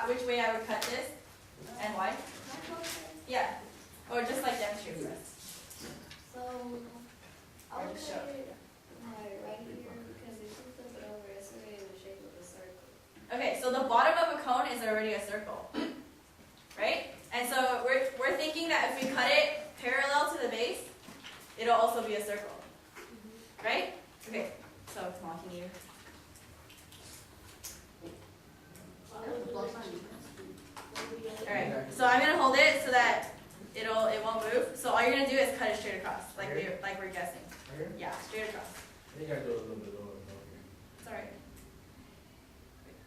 which way I would cut this and why? Yeah. Or just like demonstrate for us. So I'll cut it right here because if you flip it over, it's already in the shape of a circle. Okay, so the bottom of a cone is already a circle, right? And so we're thinking that if we cut it parallel to the base, it'll also be a circle, right? Okay, so come on, can you? Alright, so I'm gonna hold it so that it won't move. So all you're gonna do is cut it straight across, like we're guessing. Yeah, straight across. You gotta do a little bit lower. It's alright.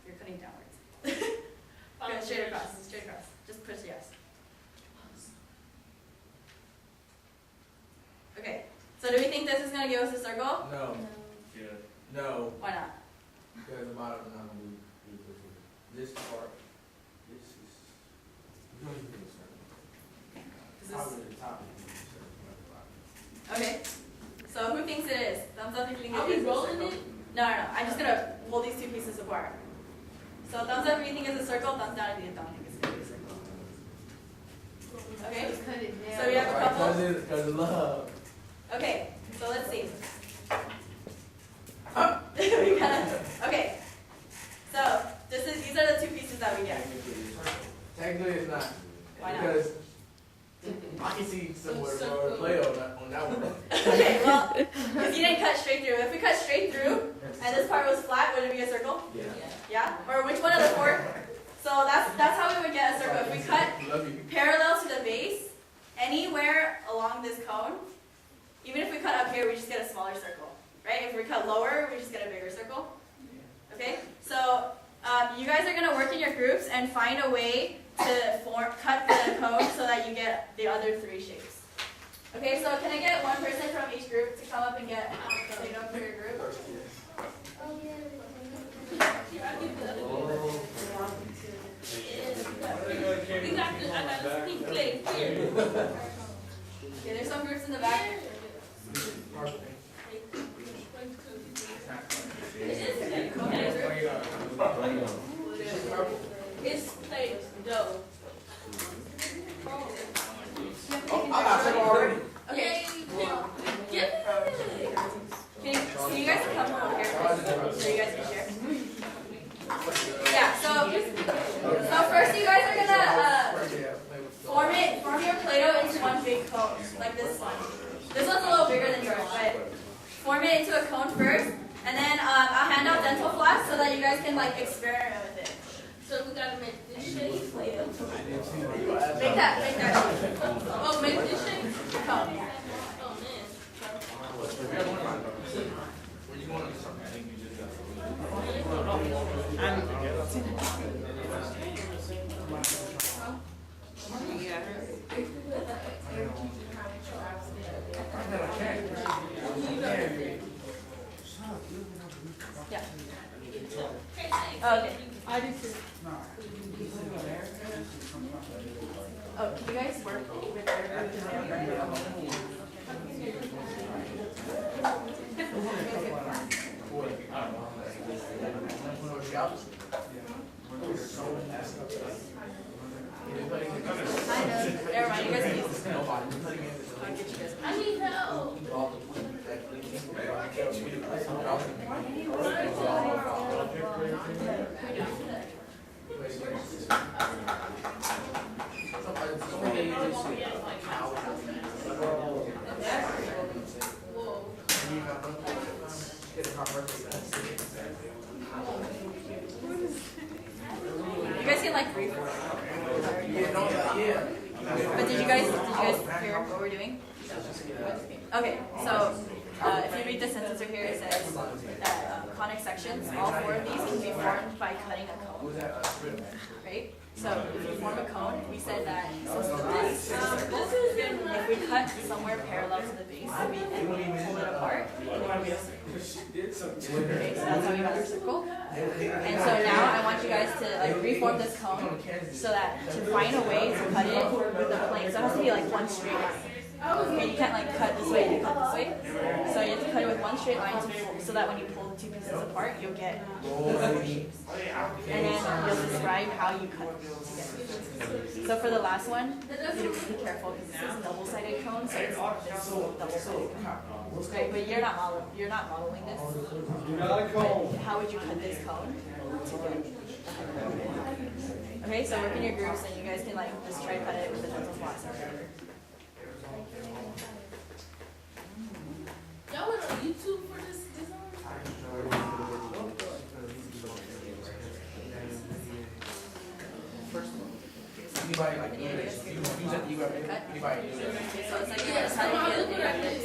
You're cutting downwards. Good, straight across, straight across. Just push yes. Okay, so do we think this is gonna give us a circle? No. Yeah. No. Why not? Because the bottom is not gonna be this part. This is. You don't even get a circle. Probably the top is a circle. Okay, so who thinks it is? Thumbs up if you think Are it we is a rolling circle. it? No, I'm just gonna hold these two pieces apart. So thumbs up if you think it's a circle, thumbs down if you don't think it's gonna be a circle. Okay, Cut it down. so we have a couple. Because of love. Okay, so let's see. Okay, so these are the two pieces that we get. Technically it's not. Why not? Because I can see somewhere for a play on that one. Okay, well, because you didn't cut straight through. If we cut straight through and this part was flat, would it be a circle? Yeah. Yeah? Or which one of the four? So that's how we would get a circle. If we cut parallel to the base, anywhere along this cone, even if we cut up here, we just get a smaller circle, right? If we cut lower, we just get a bigger circle. Okay? So you guys are going to work in your groups and find a way to cut the cone so that you get the other three shapes. Okay, so can I get one person from each group to come up and get Play-Doh for your group? Oh yeah. I got the pink clay here. Okay, there's some groups in the back. It's Play-Doh. Oh, I got circle already. Okay. Get it. Can you guys come over here first so you guys can share? Yeah, so first you guys are gonna form your Play-Doh into one big cone, like this one. This one's a little bigger than yours, but form it into a cone first, and then I'll hand out dental floss so that you guys can like experiment with it. So we gotta make this shape. Make that Oh, make this shape. cone. Oh man. Where you going? Yeah. Okay. I do too. Oh, can you guys work with I know. Never mind, you guys can use this. I'll get you guys. I need help. You guys can like brief. But did you guys hear what we're doing? Okay, so if you read the sentence over here, it says that conic sections, all four of these can be formed by cutting a cone. Right? So if you form a cone, we said that since the base is circle, if we cut somewhere parallel to the base and we pull it apart, it'll be a circle. Okay, so that's how we got our circle. And so now I want you guys to like reform this cone so that to find a way to cut it with a plane. So it has to be like one straight line. Okay, you can't like cut this way and cut this way. So you have to cut it with one straight line so that when you pull the two pieces apart, you'll get four shapes. And then you'll describe how you cut them together. So for the last one, you have to be careful because this is double-sided cone, so it's double-sided cone. Right, but you're not modeling this. But how would you cut this cone together? Okay, so work in your groups and you guys can like just try to cut it with the dental floss or whatever. Y'all went on YouTube for this design? Anybody like do this? You use it, anybody do this? So it's like you're just having to look at this.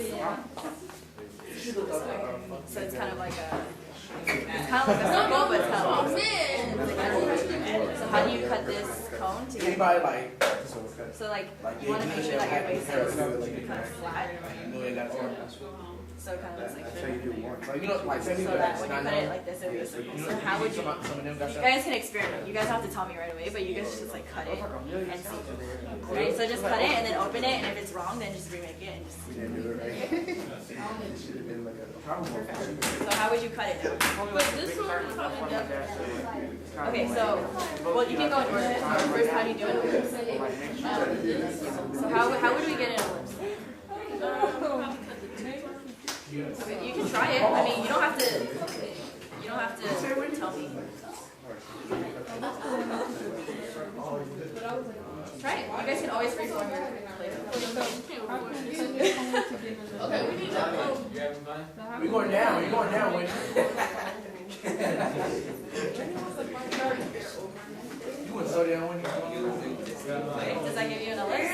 So it's kind of like a circle, but it's kind of so how do you cut this cone together? Anybody like? So like you want to make sure that your base is kind of flat. So it kind of looks like So you know, like say we so that when you cut it like this, it'll be a circle. So how would you? You guys can experiment. You guys don't have to tell me right away, but you guys just like cut it and see. Right? So just cut it and then open it, and if it's wrong, then just remake it and just. Perfect. So how would you cut it now? But this one is probably better. Okay, so well you can go in order. First, how do you do it? So how would we get an ellipse? Okay, you can try it. I mean, you don't have to tell me. Try it. You guys can always freeform your plate. Okay, we need to We're going down. We're going down. Wait. You went so down when you. Does that give you an ellipse?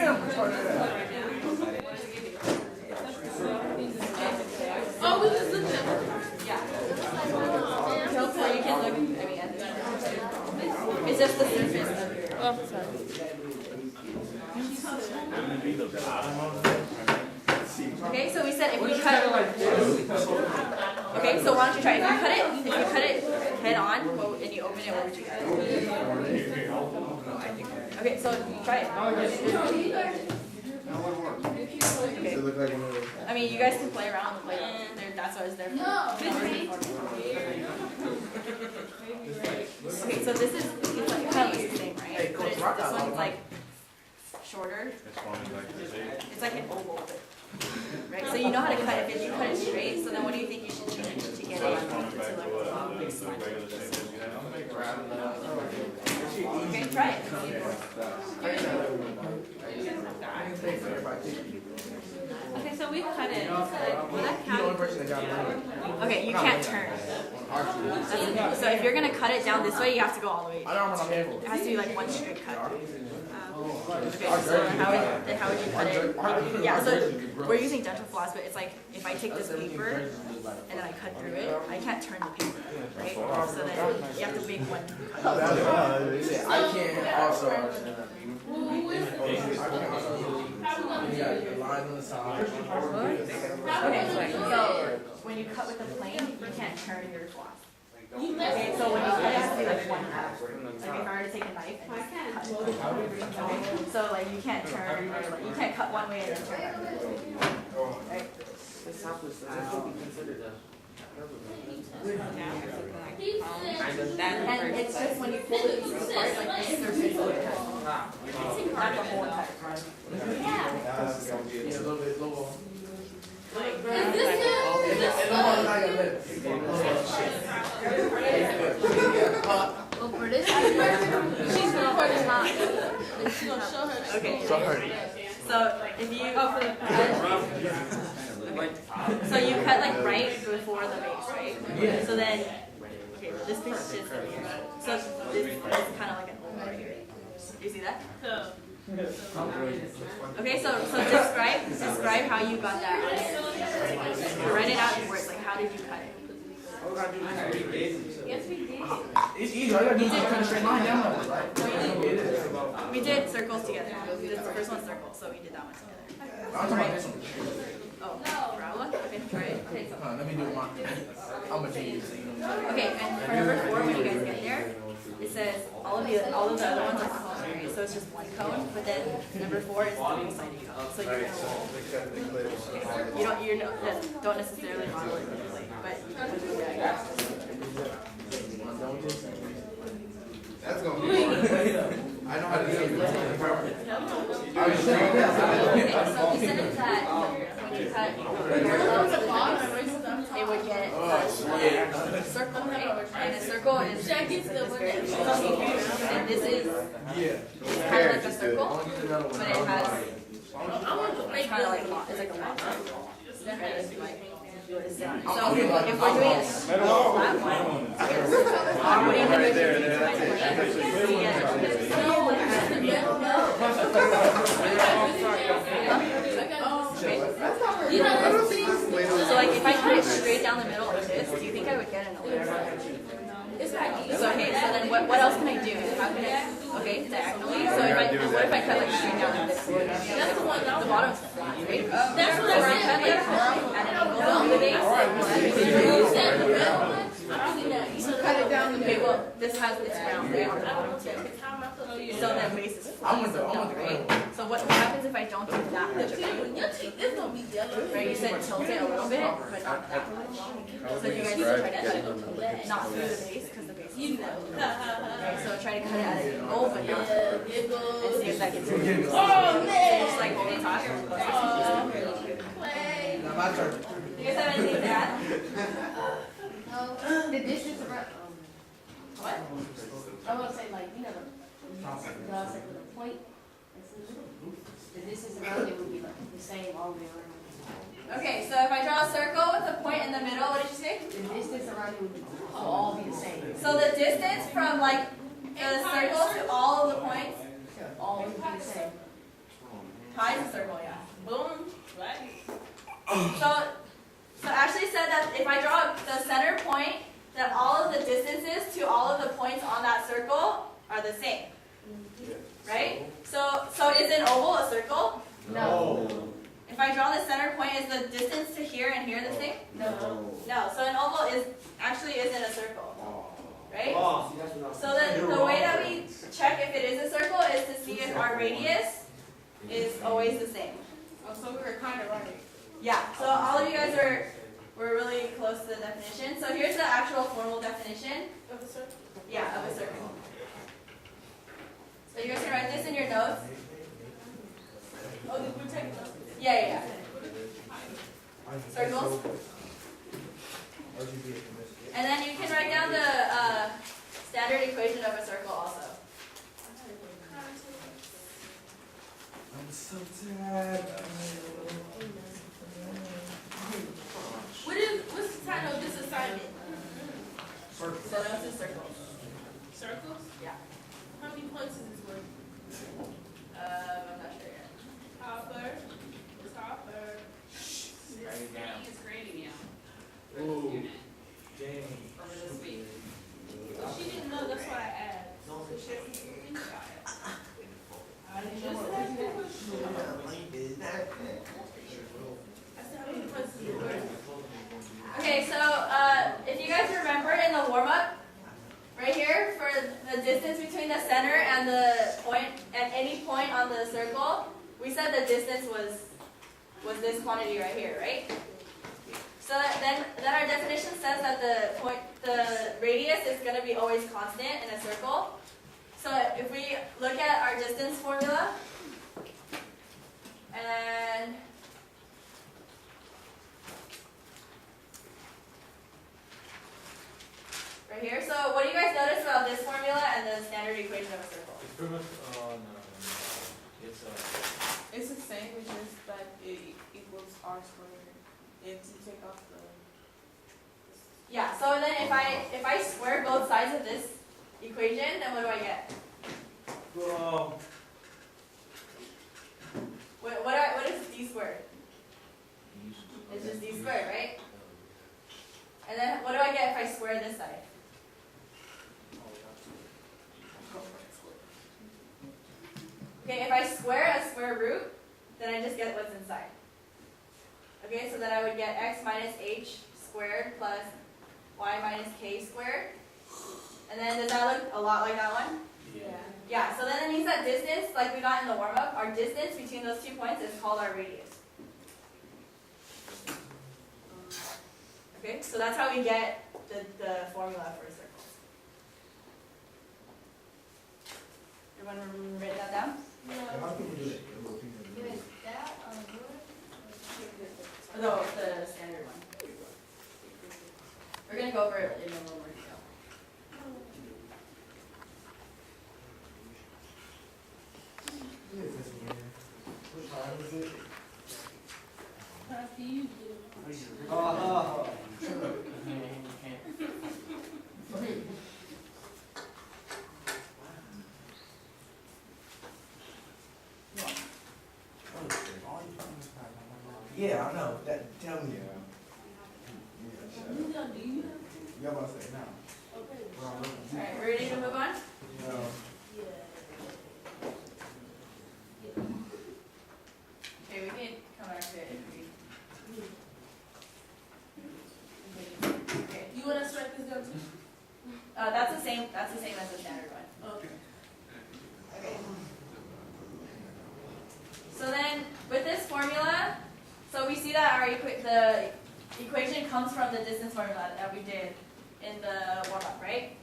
Oh, we just looked at it. Yeah. Or you can look. I mean, it's just the surface of your. Oh, sorry. Okay, so we said if we cut. Okay, so why don't you try it? If you cut it head on, and you open it, what would you cut? Okay, so try it. Okay. I mean, you guys can play around with like that's what I was there for. Okay, so this is it's like kind of looks the same, right? But this one's like shorter. It's like an oval, right? So you know how to cut it. If you cut it straight, so then what do you think you should change to get it to like slant? Okay, try it. Okay, so we cut it. Will that count? Okay, you can't turn. So if you're gonna cut it down this way, you have to go all the way. It has to be like one straight cut. Okay, so how would you cut it? Yeah, so we're using dental floss, but it's like if I take this paper and then I cut through it, I can't turn the paper, right? So then you have to make one cut. I can't also. Okay, so when you cut with a plane, you can't turn your floss. Okay, so when you cut it, it has to be like one half. Like if I were to take a knife and just cut. Okay, so like you can't turn, or like you can't cut one way and then turn back. Right? And it's just when you pull the piece apart, like this surface of the cut. Not the whole cut. Well, for this paper, she's recording mine. She's gonna show her. Okay. So if you so you cut like right before the base, right? So then okay, this piece is just over here. So this is kind of like an oval right here. Do you see that? Okay, so describe how you got that. Write it out in words. Like how did you cut it? Yes, we did. It's easy. All you gotta do is cut a straight line down, right? We did circles together. The first one's circle, so we did that one together. I'm talking about this one. Oh, parabola? Okay, try it. Okay, so. Let me do mine. I'm gonna change it. Okay, and for number 4, when you guys get there, it says all of the other ones are right? So it's just one cone, but then number 4 is double-sided cone. So you're don't necessarily model it perfectly, but That's gonna be hard. I know how to do it. okay, so we said that when you cut parallels to the base, it would get a circle, right? And a circle is very and this is kind of like a circle, but it has it's kind of like it's like a long circle. So if we're doing a flat one, putting the so like if I cut it straight down the middle like this, do you think I would get an 11? So okay, so then what else can I do? How can I, okay, diagonally. So what if I cut like straight down like this? That's the bottom's flat, right? That's what I cut like at an angle on the base. Cut it down the Okay, well this has this round right on the bottom too. So that base is flat, right? So what happens if I don't do that much of it? Right, you said tilt it a little bit, but not that much. So you guys try to cut it not through the base because the base is flat. Okay, so try to cut it at an angle, but not and see if that gets it. So just like hold the top. Now my turn. You guys have anything to add? The distance around, What? I want to say like, you know, draw a circle with a point. The distance around it would be like the same all the way around. Okay, so if I draw a circle with a point in the middle, what did you say? The distance around it would all be the same. So the distance from like the circle to all of the points, All would be the same. pi is a circle, yeah. Boom. So Ashley said that if I draw the center point, that all of the distances to all of the points on that circle are the same. Right? So is an oval a circle? No. If I draw the center point, is the distance to here and here the same? No. No. So an oval actually isn't a circle. Right? So the way that we check if it is a circle is to see if our radius is always the same. Oh, so we were kind of right. Yeah, so all of you guys were really close to the definition. So here's the actual formal definition. Of a circle? Yeah, of a circle. So you guys can write this in your notes. Oh, did we take notes? Yeah. Circles. And then you can write down the standard equation of a circle also. I'm so tired. What's the title of this assignment? So that's a circle. Circles? Yeah. How many points is this worth? I'm not sure yet. Topper. Write it down. It's grading you Ooh. unit Dang. over this week. Well, she didn't know, that's why I asked. So she has to think about it. I didn't just ask that question. I said, how many points is it worth? Okay, so if you guys remember in the warm-up, right here, for the distance between the center and the point, at any point on the circle, we said the distance was this quantity right here, right? So then our definition says that the radius is going to be always constant in a circle. So if we look at our distance formula, and right here. So what do you guys notice about this formula and the standard equation of a circle? It's pretty much, no. It's the same, it's just that it equals r squared. If you take off the. Yeah, so then if I square both sides of this equation, then what do I get? What is d squared? It's just d squared, right? And then what do I get if I square this side? Okay, if I square a square root, then I just get what's inside. Okay, so then I would get x minus h squared plus y minus k squared. And then does that look a lot like that one? Yeah. Yeah, so then it means that distance, like we got in the warm-up, our distance between those 2 points is called our radius. Okay, so that's how we get the formula for a circle. Everyone write that down? How can we do that? Wait, that on wood? No, the standard one. We're going to go over it in a little more detail. Which line is it? After you do. Oh. Yeah, I know. That tell me. You know, do you have? Y'all about to say now. Okay. Alright, we're ready to move on? No. Okay, we can come back to it if we... Okay. You want us to write this down too? That's the same as the standard one. Okay. Okay. So then, with this formula, so we see that the equation comes from the distance formula that we did in the warm-up, right?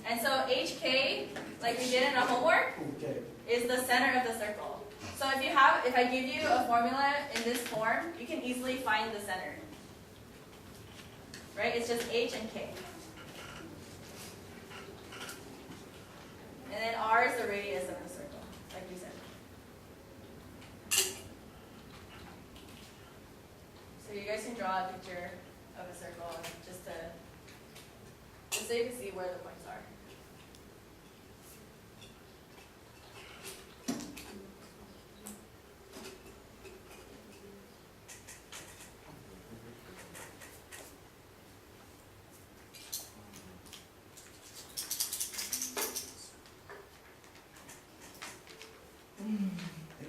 And so HK, like we did in the homework, Okay. is the center of the circle. So if I give you a formula in this form, you can easily find the center. Right? It's just H and K. And then R is the radius of the circle, like we said. So you guys can draw a picture of a circle just so you can see where the points are.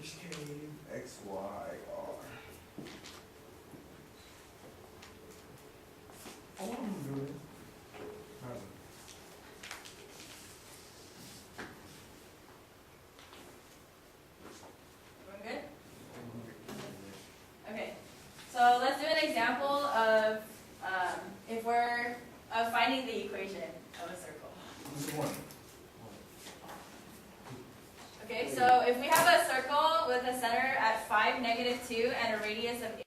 HK, XY, R. Oh, I'm doing it. Everyone good? Okay. So let's do an example of finding the equation of a circle. Which one? Okay, so if we have a circle with a center at 5, -2, and a radius of 8,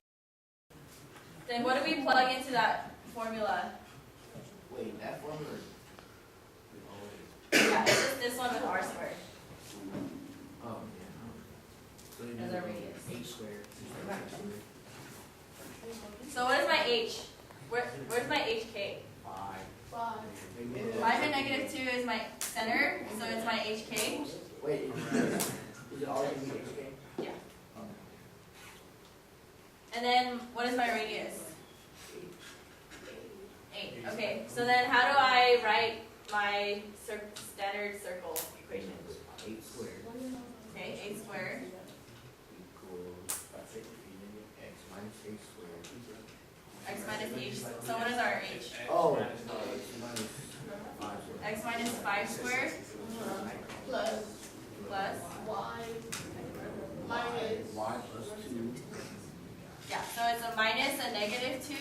then what do we plug into that formula? Wait, that formula? Yeah, it's just this one with r squared Oh, yeah. So you as do our radius. 8 squared. So what is my h? Where's my hk? 5. 5. 5 and -2 is my center, so it's my hk. Wait, is it always going to be HK? Yeah. And then what is my radius? 8. Okay, so then how do I write my standard circle equation? 8 squared Okay, 8 squared. equals, x minus 8 squared. X minus h. So what is our h? Oh, x minus 5 squared. X minus 5 squared Plus plus, y minus Y plus 2. yeah, so it's a minus a -2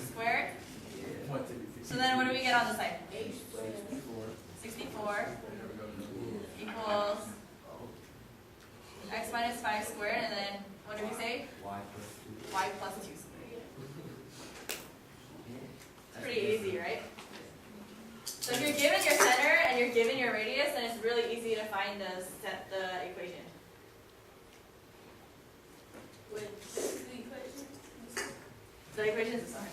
squared. So then what do we get on the side? 64 equals x minus 5 squared, and then what do we say? Y plus 2. Y plus 2 squared. It's pretty easy, right? So if you're given your center and you're given your radius, then it's really easy to find the equation. with the equation. The equation is this one here.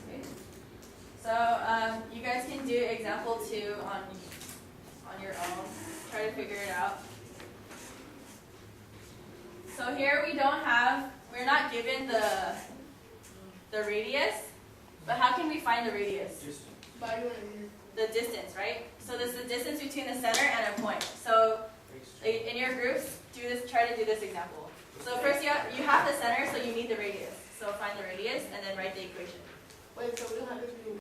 Okay. So you guys can do example 2 on your own. Try to figure it out. So here we're not given the radius, but how can we find the radius? By doing The the distance, right? So this is the distance between the center and a point. So in your groups, try to do this example. So first you have the center, so you need the radius. So find the radius and then write the equation. Wait, so we don't have to do